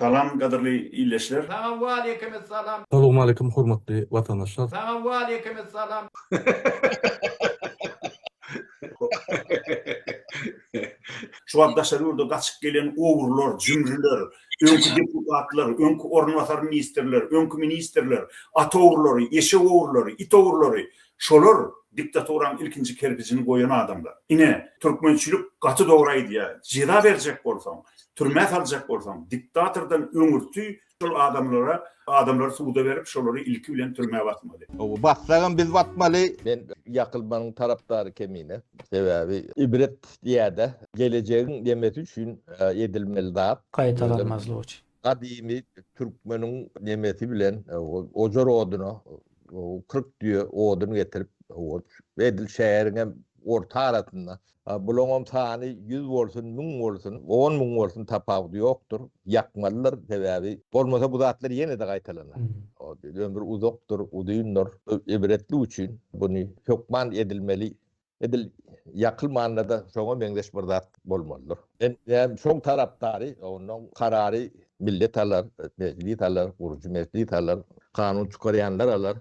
Salam kadırlı iyileşler. Selamun aleykümselam. Assalamu alaykum hurmatly vatandaşlar. Selamun aleykümselam. Şu arkadaşlar orada kaçıp gelen oğurlar, cümrüler, önkü deputatlar, önkü ornatör ministerler, önkü ministerler, at oğurları, eşe oğurları, it oğurları, şolar diktatoran ilkinci kerpicini koyan adamlar. Yine Türkmençilik katı doğraydı ya. Ceza verecek olsam, türmet alacak olsam, diktatörden öngürtü şol adamlara suuda verip şoları ilki bilen türmeye batmalı. Bassagam biz batmaly. Ben yakılmanın taraftarı kemine. Sebebi ibret diýede geleceğin demeti üçün edilmeli daha. Kayıtalanmazlığı için. Kadimi Türkmenin nemeti bilen ojar odunu 40 diyor odunu getirip edil şehrine orta arasında. Bulongom tani 100 bolsun, 1000 bolsun, 10 000 bolsun tapawdy ýokdur. Yakmalylar sebebi. Bolmasa bu zatlar ýene de gaýtalanlar. O ömür uzakdır, udyýunlar. Ibretli üçin bunu hökman edilmeli. Yakılmanla da şoňa meňdeş bir zat bolmalydyr. Ben şoň tarapdary, onuň karary millet alar, meclis alar, gurucu meclis alar, kanun çykarýanlar alar.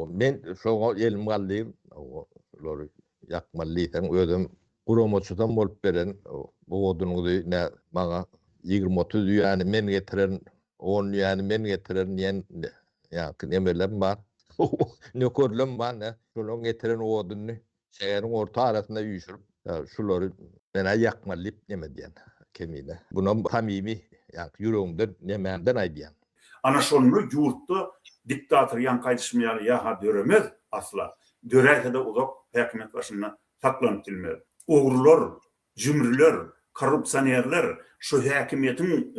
Men şoňa elim galdyr, olary yakmaly sen özüm Guromoçudan bolup beren bu odunuňy ne maňa 20-30 ýany men getiren 10 ýany men getiren ýa nemeler bar. Ne körlem bar ne şoňa getiren oduny şeýeriň orta arasynda ýüşürip şulary mena yakmalyp neme diýen kemine. Buna hamimi ýüreginden nemenden aýdýan. Ana şonu ýurtda diktatör ýan gaýtışmaýar ýa-ha döremez asla. Dörerse de uzak häkimet başynda saklanyp dilmeli. Oğurlar, cümrüler, korrupsiýerler şu häkimetin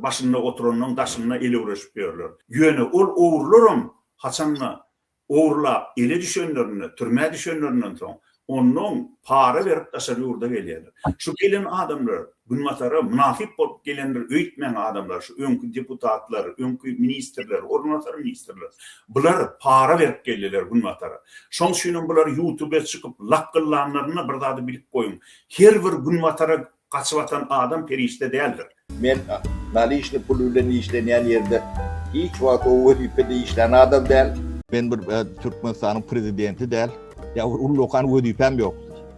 başynda oturanyň daşyna ele uğraşyp ýörler. Ýöne ol oğurlarym haçanla oğurlap ele düşenlerini, türme düşenlerinden soň onuň para berip daşary ýurda gelýärler. Şu gelen adamlar, günmatara münafik bolup gelenler, öýtmeň adamlar, şu öňkü deputatlar, öňkü ministerler, ornatör ministerler. Bular para berip gelýärler günmatara. Şoň üçin bular YouTube'a çykyp lakkyllanlaryny bir zady bilip goýun. Her bir günmatara gaçyp atan adam perişde däldir. Men mali işle pul bilen işlenýän ýerde hiç wagt o wezipede işlen adam däl. Ben bir Türkmenistanyň prezidenti däl. Ya ullokan wezipem ýok.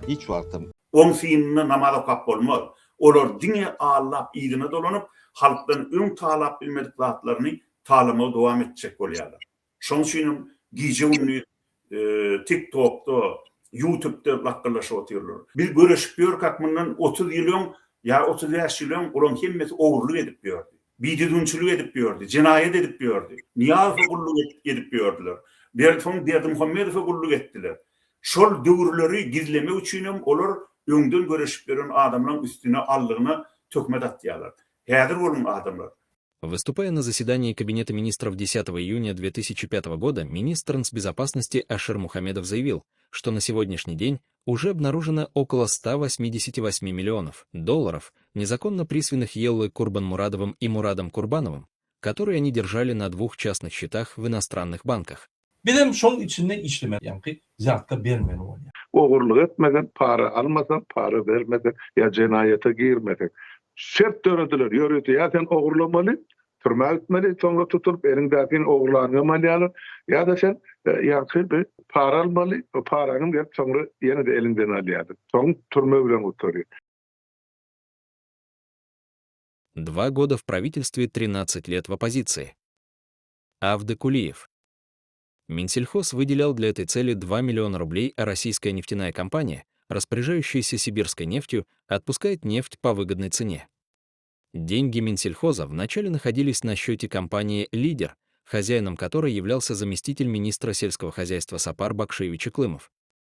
Hiç wagtym. Oň fiýinine namaz okap bolmaz. Olar dine allap ýygyna dolanyp halkdan öň talap bilmedik zatlaryny talama dowam etjek bolýarlar. Şoň üçin giýje ünlü TikTok'da, YouTube'da lakyllaşyp otyrlar. Bir göreşip ýörkak mundan 30 ýylyň ya 35 ýylyň olan hemmeti oğurluk edip ýördi. Bididunçuluk edip ýördi, jinayet edip ýördi. Niýazy gulluk edip ýördiler. Bertoň Berdimuhammedow gulluk etdiler. Şol döwürleri gizleme üçin olar öňden göreşip beren adamlaryň üstüne allygyna tökmet atýarlar. Häzir bolan adamlar. Выступая на заседании Кабинета министров 10 июня 2005 года, министр нацбезопасности Ашер Мухамедов заявил, что на сегодняшний день уже обнаружено около 188 миллионов долларов, незаконно присвоенных Еллой Курбанмурадовым и Мурадом Курбановым, которые они держали на двух частных счетах в иностранных банках. Bizim şoň içinde işleme ýa-ni zatka bermeli bolýar. Oğurluk etmeden, para almadan, para vermeden ya cenayete girmeden. Şert dörediler, yörüdü ya sen oğurlamalı, türme etmeli, sonra tutup elindäkin oğurlanmaly ya da sen bir para almalı, o paranın gelip sonra yine de elinden alýar. Soň türme bilen oturýar. 2 года в правительстве, 13 лет в оппозиции. Авды Кулиев. Минсельхоз выделял для этой цели 2 миллиона рублей, а российская нефтяная компания, распоряжающаяся сибирской нефтью, отпускает нефть по выгодной цене. Деньги Минсельхоза вначале находились на счете компании «Лидер», хозяином которой являлся заместитель министра сельского хозяйства Сапар Бакшевич Iklımov.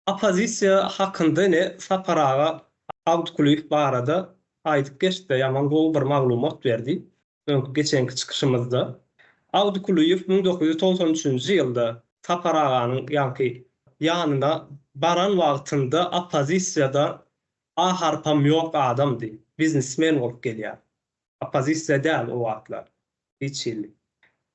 Opozisiya hakkında ne Saparağa Avdkuliyev barada aytıp geçdi. Yaman bol bir maglumat verdi. Geçenki çıkışımızda. Avdkuliyev 1993 ýylda Saparağanyň ýanynda baran wagtynda opozisiyada harpam ýok adamdy. Biznesmen bolup gelýär. Opozisiya däl o wagtlar. Hiç ýyl.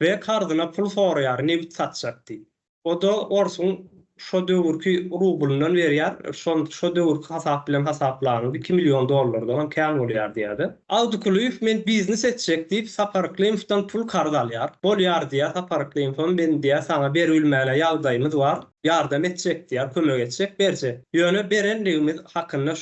Ve kardyna pul soraýar, nebit satjakdy. O da orsun şo döwürki rublundan berýär. Şo döwürki hasap bilen hasaplanyp $2 milyon hem kän bolýar diýdi. Awduklyf men biznes etjek diýip Saparklyfdan pul karda alýar. Bolýar diýär Saparklyfam men diýär sana berilmäle ýagdaýymyz bar. Yardım etjek diýär, kömek etjek berje. Ýöne berenligimiz hakynda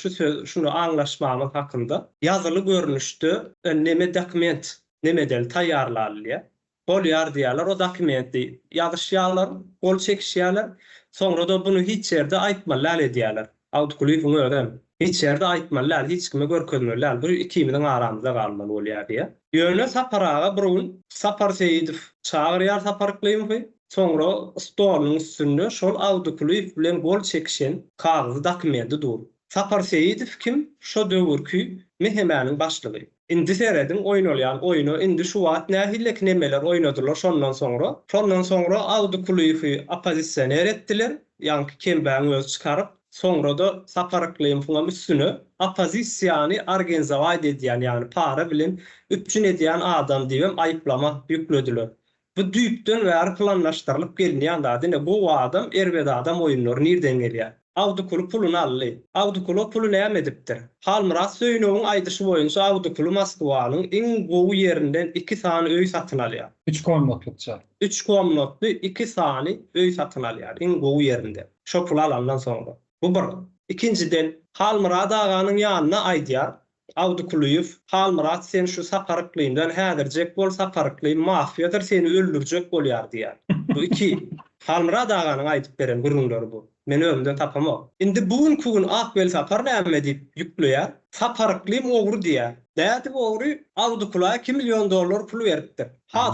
şunu anlaşmamyz hakynda ýazyly görnüşde neme dokument neme del taýýarlanýar. Bolýar diýerler, o dokumenti ýazyşýarlar, gol çekişýärler. Sonra da bunu hiç yerde aýtmalar edýärler. Awduklyfyň öýdem. Hiç yerde aýtmalar, hiç kime görkezmerler. Bir ikimizin aramyzda galmaly bolýar diýär. Ýöne Saparaga burun Sapar Seýidow çagyrýar Saparklyfy. Sonra stolun üstünde şol Awduklyf bilen gol çekişen kağızy dokumenti dur. Sapar Seýidow kim? Şo döwürki mehemanyň başlygy. Indi seredin oýnalýan oýunu indi şu wagt nähillek nemeler oýnadylar şondan sonra Awduklyfy opozisiýoner etdiler. Ýani kembaň öz çykaryp sonra da Saparklyfyň üstüne opozisiýany organizawa edýän ýani para bilen üpçün edýän adam diýip aýyplama ýüklediler. Bu düýpden bäri planlaşdyrylyp gelýän da bu adam erbede adam oýunlary nerden gelýär? Awdukly pulunu aldy. Awdukly pulu näme edipdir? Halmyrat Söýnowyň aýdyşy boýunça Awdukly Moskwanyň iň gowy ýerinden 2 sany öý satyn alýar. 3 komnatlyk. 3 komnatly 2 sany öý satyn alýar iň gowy ýerinde. Şo pul alandan soňra. Bu bir. İkinciden Halmyrat aganyň ýanyna aýdýar. Awduklyf, Halmyrat sen şu Saparklymdan häzirjek bol Saparklym mafiýadyr seni öldürjek bolýar diýär. Bu iki. Halmyrat aganyň aýdyp beren gurulary bu. Men ömden tapamam. Indi bugünkü gün Akbel Sapar näme diýip ýükleýär? Saparklym ogry diýär. Däti ogry Awduklyga $2 milyon pul beripdir.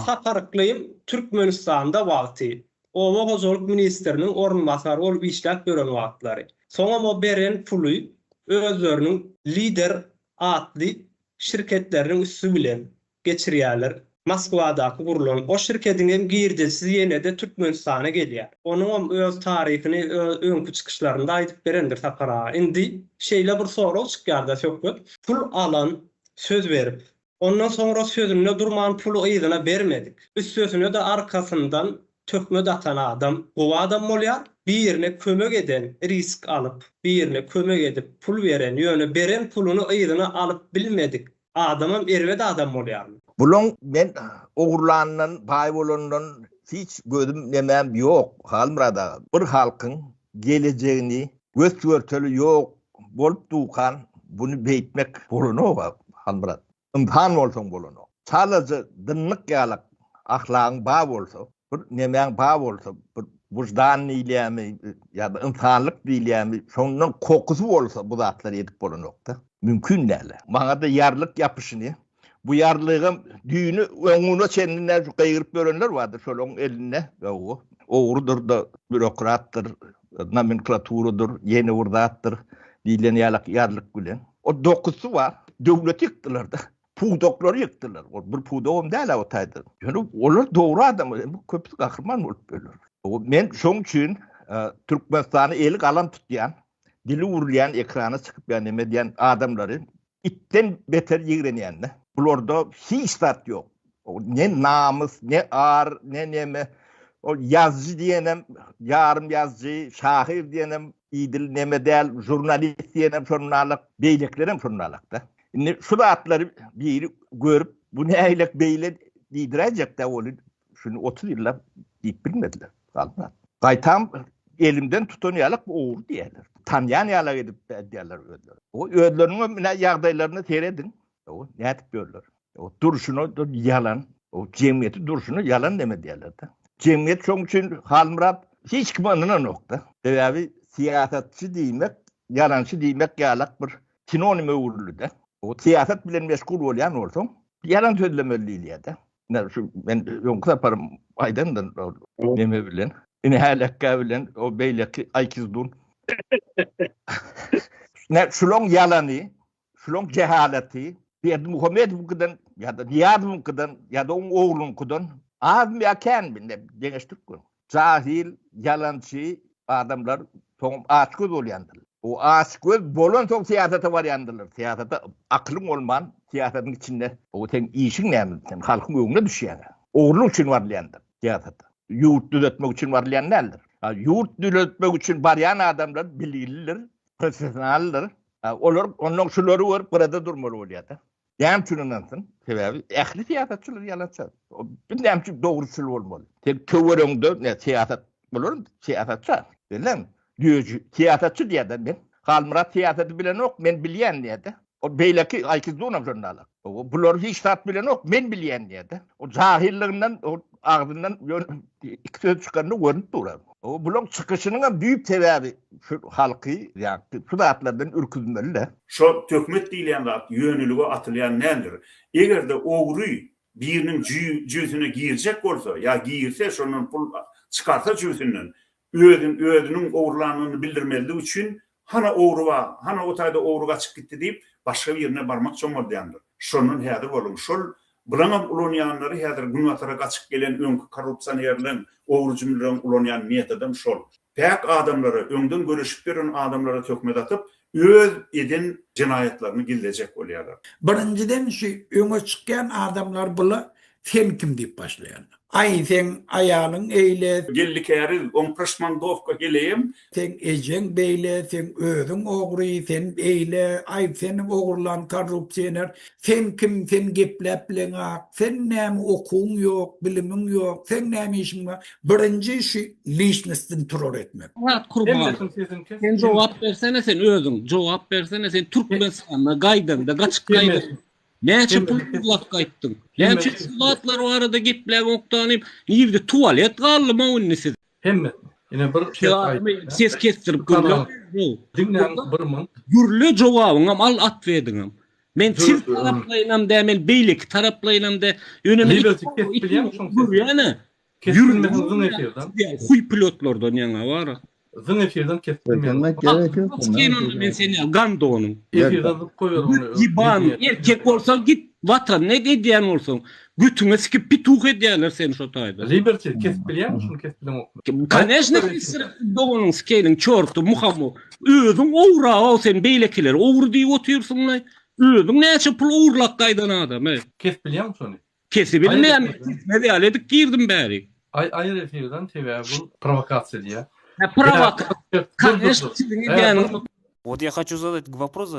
Saparklym Türkmenistanda wagty. Owa gozoluk ministeriniň ornbasary bolup işläp gören wagtlary. Soňra o beren puly özleriniň lider atly şirketleriň üstü bilen geçirýärler. Moskvadaky gurulan o şirketiň hem girdisi ýene de Türkmenistana gelýär. Onuň öz taryhyny öňkü çykyşlarynda aýdyp berendir Sapara. Indi şeýle bir sorag çykýarda söküp pul alan söz berip ondan sonra sözüne durman pulu ýygyna bermedik. Üst sözüne de arkasından tökme datan adam, bu adam bolýar. Bir ýerine kömek eden, risk alıp, bir ýerine kömek edip pul beren, ýöne beren pulunu ýygyna alyp bilmedik. Adamam erwede adam bolýarmy? Bulun men ogurlandan, pay bolandan hiç gözüm nemem yok. Halmyrada bir halkyň geleceğini göz görteli yok bolup dukan bunu beýtmek bolano Halmyrada. İmtihan bolsaň bolano. Çalaja dynlyk ýalyk ahlagyň ba bolsa, bir nemäň ba bolsa, bir wujdan ýa-da ýa-da insanlyk diýilýärmi, şondan kokusy bolsa bu zatlar edip bolanokda. Mümkün däl. Maňa da ýarlyk ýapyşyny bu ýarlygym düýünü öňüne çendiler gaýryp berenler bardy şolong eline gowy. Ogurdur da bürokratdyr, nomenklaturadyr, ýeni wurdatdyr diýilen ýarlyk bilen. O dokusy bar, döwlet ýykdylar da. Pudoklary ýykdylar. O bir pudogum däl o taýdy. Ýöne olar dogry adam, bu köpüs gahrman bolup beler. Men şoň üçin Türkmenistany elik alan tutýan, dili urlayan ekrana çykyp ýani medyan adamlary itten beter ýigrenýänler. Bularda hiç tat yok. Ne namus, ne ar, ne neme. O yazıcı diyenem, yarım yazıcı, şahir diyenem, idil neme del, jurnalist diyenem, jurnalık, beyleklerim jurnalıkta. Şu atları bir görüp, bu ne eylek beyle diyidirecek de olur. Şunu 30 yıllar deyip bilmediler. Gaytam elimden tutunayalık bu oğur diyeler. Tanıyan yalık edip diyeler ödüler. O ödülerinin yağdaylarını seyredin. O ne etip görürler. O duruşunu yalan, o cemiyeti duruşunu yalan deme diyorlar da. Cemiyet çok için Halmyrat hiç kimanına nokta. Sebebi siyasetçi demek, yalancı demek yalak bir sinonime uğurlu da. O siyaset bilen meşgul olayan olsun, yalan söylemeliyle de. Ben yoksa yaparım aydandan neme bilen. Yine halakka bilen, o beyleki aykizdun. Şulong yalanı, şulong cehaleti, bir Muhammed bukudan ya da Niyad bukudan ya da onun oğlun kudan az mekan binde deneştik gün. Cahil, yalancı adamlar son aşkız olayandır. O aşkız bolon son siyasete var yandılar. Siyasete aklın olman siyasetin içinde. O sen işin ne? Sen halkın önüne düşüyor. Oğlun için varlayandır siyasete. Yurt düzeltmek için varlayan nedir? Yurt düzeltmek için baryan adamlar bilirler, profesyoneldir. Olar onun şuları var, burada durmalı oluyor da. Dem şunundan sebebi ehli siyasetçiler yalansa. Bilmem ki doğrusul olmalı. Tek töwerüngde ne siyaset bulur, siyasetçi. Bilen, siyasetçi diye de ben. Kalmırat siyaseti bilen ok, men bilyen diye de. O beyleki aykızdı onam jurnalı. Bular hiç tat bilen ok, men bilyen diye de. O cahilliğinden, o ağzından iki söz çıkanını görünüp durur. O bulun çıkışının büyük sebebi şu halkı, yani şu dağıtlardan ürküzmeli. Şo tökmet diýilen zat ýönülüge atylýan nädir? Egerde ogry birinin jüýsüne giýirjek bolsa, ya giýirse şondan pul çıkarsa jüýsünden, özünün ogurlanýanyny bildirmeli üçin hana ogruwa, hana o taýda ogruga çyk gitdi diýip başga bir ýerine barmak çomurdandyr. Şonun häzir bolun, şol bulanam ulanýanlary häzir günwatara gaçyk gelen öňkü korrupsiýanerlen, ogru jümlelerden ulanýan metodum şol. Pek adamlara, öňden görüşip beren adamlara tökmet atyp, öz edin cinayetlerini gildecek bolýarlar. Birinciden şu öňe çykýan adamlar bula sen kim diýip başlaýar. Ay sen ayağının eyle, Gellik eri, on Prashmandovka geleyim. sen ejen beyle, sen özün ogry, sen eyle, ay senin ogurlan korrupsiýaner, sen kim, sen geplep bilen ak, sen näme okuň ýok, bilimin ýok, sen näme işiň bar. Birinji şu lichnesden turor etmek. Kurban. Sen cevap versene, sen özün cevap versene, sen Türkmenistan'a gaýdanda gaçyk gaýdın. Näçe pullar gaýtdyň? Näçe sulatlar o arada gepler oktanyp, ýerde tualet galdyma unnisi. Hemme. Yine bir Ses kestirip gürlü. Dinlen bir mın. Gürlü cewabyňam al at verdiňem. Men siz taraplaýnam dämel beýlik taraplaýnam da önüme ýöne. Kesilmeden efirden. Huy pilotlardan ýa-da bar. Zın efirden Kesilmek gerekiyor. Men seni gandonun. Efirden koýar onu. Giban erkek bolsa git vatan ne diýen bolsaň. Gütüňe sikip pituh edýärler seni şo taýda. Liberty kesip bilýän şunu kesip bilýän. Конечно, doğunun skeýliň çortu muhamu. Özüň owra o sen beýlekiler owru diýip oturýarsyň. Özüň näçe pul owrlak gaýdan adam. Kesip bilýän şonu. Kesip bilmeýän. Ne diýerdik girdim bäri. Aýr efirden TV bu provokasiýa diýär. Вот я хочу задать вопрос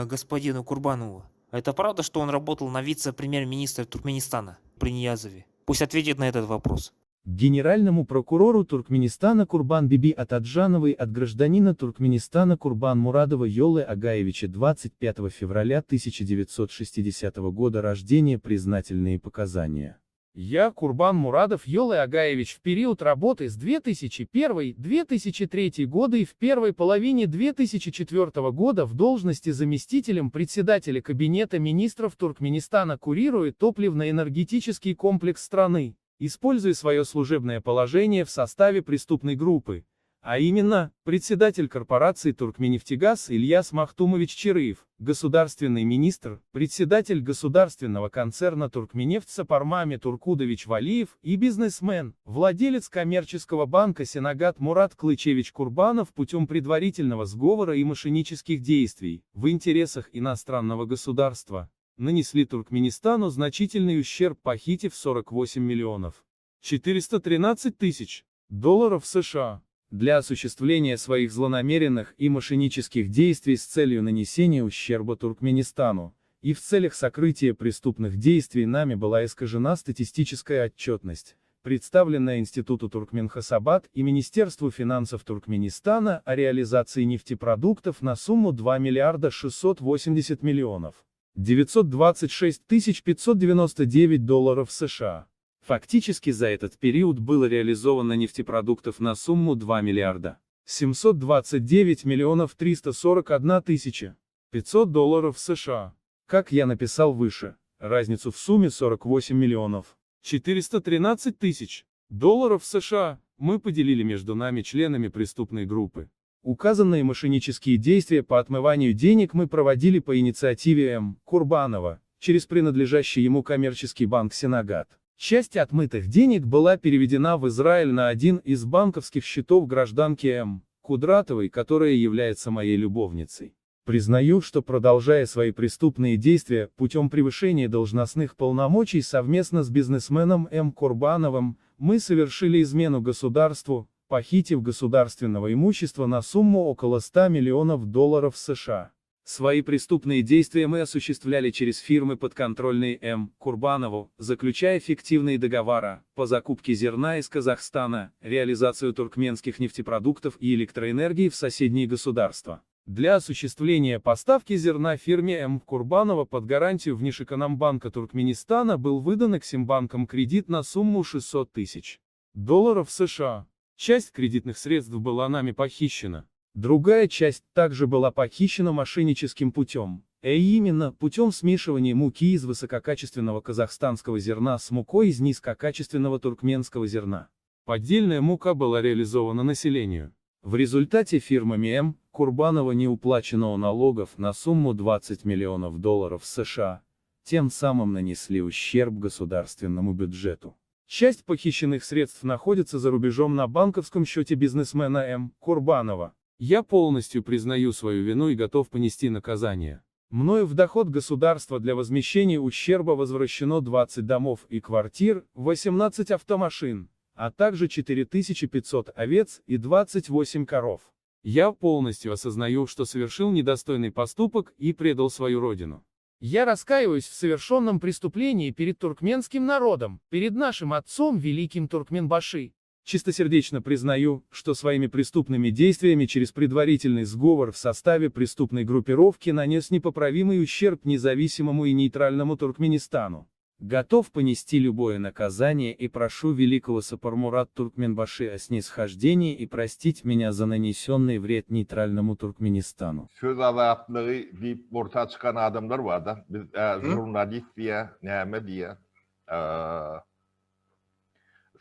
господину Курбанову. Это правда, что он работал на вице-премьер-министра Туркменистана при Ниязове? Пусть ответит на этот вопрос. Генеральному прокурору Туркменистана Курбан-Биби Атаджановой от гражданина Туркменистана Курбан-Мурадова Йолы Агаевича 25 февраля 1960 года рождения признательные показания. Я, Курбан Мурадов Йолы Агаевич, в период работы с 2001-2003 года и в первой половине 2004 года в должности заместителем председателя Кабинета министров Туркменистана курирует топливно-энергетический комплекс страны, используя свое служебное положение в составе преступной группы, а именно, председатель корпорации «Туркменнефтегаз» Ильяс Махтумович Чирыев, государственный министр, председатель государственного концерна «Туркменнефть» Сапармаме Туркудович Валиев и бизнесмен, владелец коммерческого банка «Сенагат» Мурат Клычевич Курбанов путем предварительного сговора и мошеннических действий, в интересах иностранного государства, нанесли Туркменистану значительный ущерб, похитив 48 миллионов 413 тысяч долларов США. Для осуществления своих злонамеренных и мошеннических действий с целью нанесения ущерба Туркменистану, и в целях сокрытия преступных действий нами была искажена статистическая отчетность, представленная Институту Туркменхасабад и Министерству финансов Туркменистана о реализации нефтепродуктов на сумму 2 миллиарда 680 миллионов 926 599 долларов США. Фактически за этот период было реализовано нефтепродуктов на сумму 2 миллиарда 729 миллионов 341 тысяча 500 долларов США. Как я написал выше, разницу в сумме 48 миллионов 413 тысяч долларов США мы поделили между нами, членами преступной группы. Указанные мошеннические действия по отмыванию денег мы проводили по инициативе М. Курбанова, через принадлежащий ему коммерческий банк «Сенагат». Часть отмытых денег была переведена в Израиль на один из банковских счетов гражданки М. Кудратовой, которая является моей любовницей. Признаю, что, продолжая свои преступные действия путем превышения должностных полномочий совместно с бизнесменом М. Курбановым, мы совершили измену государству, похитив государственного имущества на сумму около $100 миллионов США. Свои преступные действия мы осуществляли через фирмы, подконтрольные М. Курбанову, заключая фиктивные договора по закупке зерна из Казахстана, реализацию туркменских нефтепродуктов и электроэнергии в соседние государства. Для осуществления поставки зерна фирме М. Курбанова под гарантию Внешэкономбанка Туркменистана был выдан Эксимбанком кредит на сумму $600 тысяч США. Часть кредитных средств была нами похищена. Другая часть также была похищена мошенническим путем, именно путем смешивания муки из высококачественного казахстанского зерна с мукой из низкокачественного туркменского зерна. Поддельная мука была реализована населению. В результате фирмами М. Курбанова не уплачено налогов на сумму $20 миллионов США, тем самым нанесли ущерб государственному бюджету. Часть похищенных средств находится за рубежом на банковском счете бизнесмена М. Курбанова. Я полностью признаю свою вину и готов понести наказание. Мною в доход государства для возмещения ущерба возвращено 20 домов и квартир, 18 автомашин, а также 4500 овец и 28 коров. Я полностью осознаю, что совершил недостойный поступок и предал свою родину. Я раскаиваюсь в совершенном преступлении перед туркменским народом, перед нашим отцом, великим Туркменбаши. Чистосердечно признаю, что своими преступными действиями через предварительный сговор в составе преступной группировки нанес непоправимый ущерб независимому и нейтральному Туркменистану. Готов понести любое наказание и прошу великого Сапармурат Туркменбаши о снисхождении и простить меня за нанесенный вред нейтральному Туркменистану. Söz azatlığı deyip ortaya çıkan adamlar var da, biz jurnalist diye, neyme diye,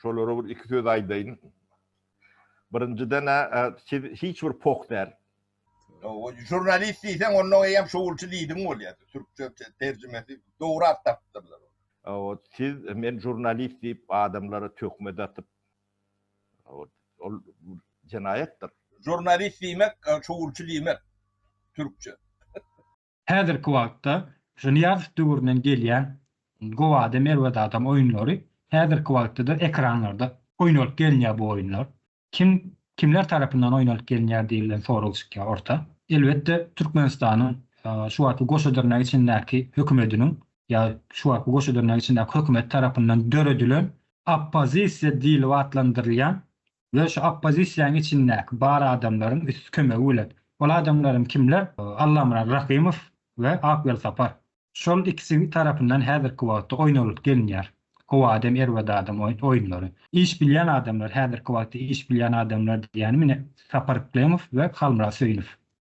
şoları bir iki söz aydayın. Birinciden siz hiç bir pok der. Jurnalist değilsen onun hem şovulçu liydin oluyor. Türkçe tercümesi doğru attırdılar. Siz men jurnalist deyip adamları tökmede atıp, o cinayettir. Jurnalist demek, şovulçu demek. Türkçe. Häzirki wagtda Juniyav döwründen gelýän Gowa Merwet adam oýunlary häzirki wagtda ekranlarda oýnalyp gelýär bu oýunlar. Kimler tarapyndan oýnalyp gelýär diýilen sorulşykka orta. Elbetde Türkmenistanyň şu wagtky goşadyrnak içindäki hökümetiniň ya şu wagtky goşadyrnak içindäki hökümet tarapyndan döredilen oppozisiýa diýilip atlandyrylýan ve şu oppozisiýanyň içindäki bar adamlaryň üst kömegi bilen. Ol adamlarym kimler? Allamran Rahimov we Akbel Sapar. Şol ikisi tarapyndan häzirki wagtda oýnalyp gelýär. Gowa Merwet adam oýunlary. İş bilýän adamlar, häzirki wagtda iş bilýän adamlar diýeni mine Sapar Klemov we Halmra Söýnüf.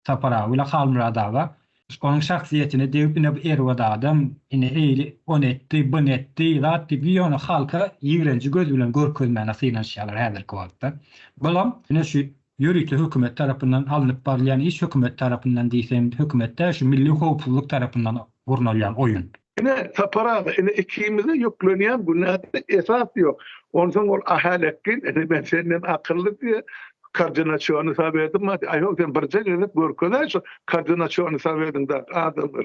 Sapara we Halmra daga onun şahsiýetini dewip ine Merwet adam ine eýli on etdi, bun etdi, lat diýip ýony halka ýigrenji göz bilen görkezmäne synanşýarlar häzirki wagtda. Bolam ine şu ýörükli hökümet tarapyndan alınıp barlayan iş hökümet tarapyndan diýsem hökümetde şu milli howpsuzlyk tarapyndan gurnalýan oýun. Yine tapara, yine ikimize yüklenýän günahda esas yok. Ondan ol ahalekkin, ben senden akıllı diye koordinasyonu sabedim. Ayol sen birce gelip görkezäş, koordinasyonu sabedin da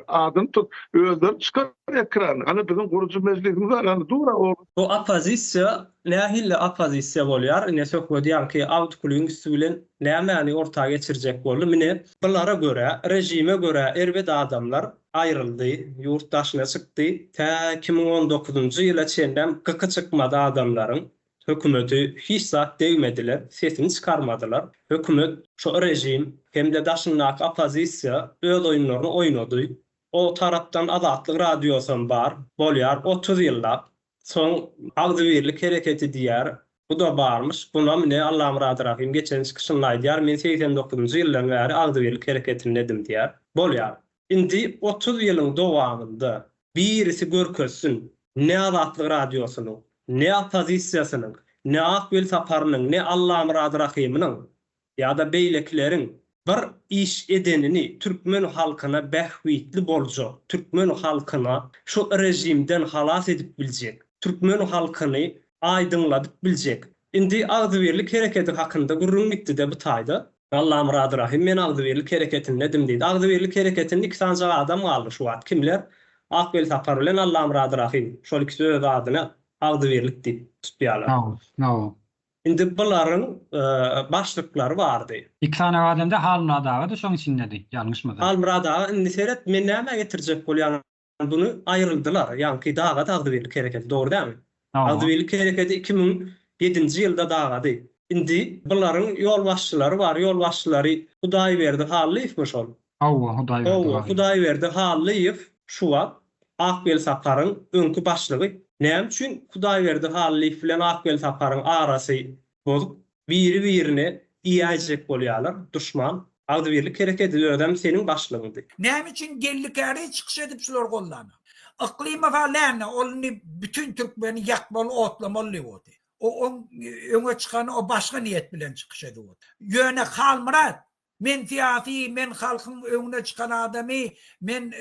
adın tut, özler çıkar ekran. Hani bizim gurucu meclisimiz var, hani dura o. O opozisiýa, nähille opozisiýa bolýar, ine sökmedýär ki awtkulyň üstülen näme ortaga geçirjek boldy. Mine bulara göre, rejime göre erbet adamlar ayrıldy, yurtdaşyna çykdy. Ta 2019-njy ýyla çenden gıkı çykmady adamlaryň hökümeti hiç zat degmediler, sesini çıkarmadılar. Hökümet, şu rejim, hem de daşyndaky opozisiýa öz oýunlaryny oýnady. O tarapdan Azatlyk radiosyň bar, bolýar 30 ýyllap. Soň Agdybirlik hereketi diýär. Bu da barmış. Buna mine Allah'ım razı rahim geçen çıkışınlaydıyar. Men 89-njy ýyldan bäri Agdybirlik hereketini edim diýär. Bolýar. Indi 30 ýylyň dowamında birisi görkezsin. Ne Azatlyk radiosynyň, ne opozisiýasynyň, ne Akbel Saparynyň, ne Allah'ım razı rahiminiň ýa-da beýlekleriň bir iş edenini Türkmen halkyna bähwitli boljak. Türkmen halkyna şu rejimden halas edip biljek. Türkmen halkyny aýdynladyp biljek. Indi Agdybirlik hereketi hakynda gurrunmykdy de bu taýda. Allah'ım razı rahim men Agdybirlik hereketini edim diýdi. Agdybirlik hereketinde 2 tane adam galdy şu wagt. Kimler? Akbel Sapar bilen Allah'ım razı rahim. Şol ikisi öz adyna Agdybirlik diýip tutýarlar. No. Indi buların başlıkları vardı. 2 tane adamda Halmurad ağa da şoň içindedi. Ýalňyş mı? Halmurad ağa indi seret men näme getirjek bolýan bunu ayrıldılar. Ýani dağa Agdybirlik hereketi doğru değil mi? Agdybirlik hereketi 2007-nji ýylda dağady. Indi buların yol başçylary var. Yol başçylary Hudaýberdi Hallyýewmiş ol. Hudaýberdi Hallyýew şu wagt Akbel Saparyň öňkü başlygy. Näme üçin Hudaýberdi Hallyýew bilen Akbel Saparyň arasy bozup biri-birine iýajek bolýarlar. Düşman Agdybirlik hereketi ödem senin başlygyndy. Näme üçin gellikäri çykyş edip şular gollany? Iklima falany olny bütün Türkmeni ýakmaly otlamaly boldy. O öňe çykany o başga niýet bilen çykyş edip boldy. Ýöne Halmurad men siyasi, men halkın önüne çıkan adamı, men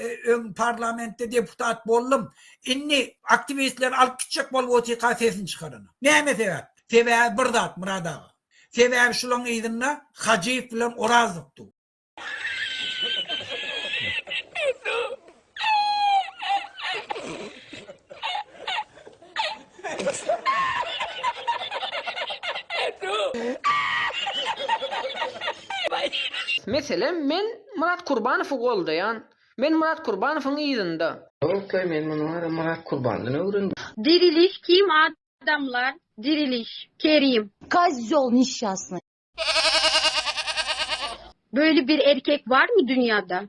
parlamente deputat boldum. Inni aktivistler alıp gidecek bol otika sesini çıkarana. Näme sebäp? Sebäbi bir zat Murad ağa. Sebäbi şulaň ýerine Hajiýew bilen Orazykdy. Meselem men Murat Kurbanow goldayan. Men Murat Kurbanowyň ýerinde. Oklay men Murat Kurbanowyň öwrendim. Diriliş kim adamlar? Diriliş. Kerim. Kazol nişaslı. Böyle bir erkek var mı dünyada?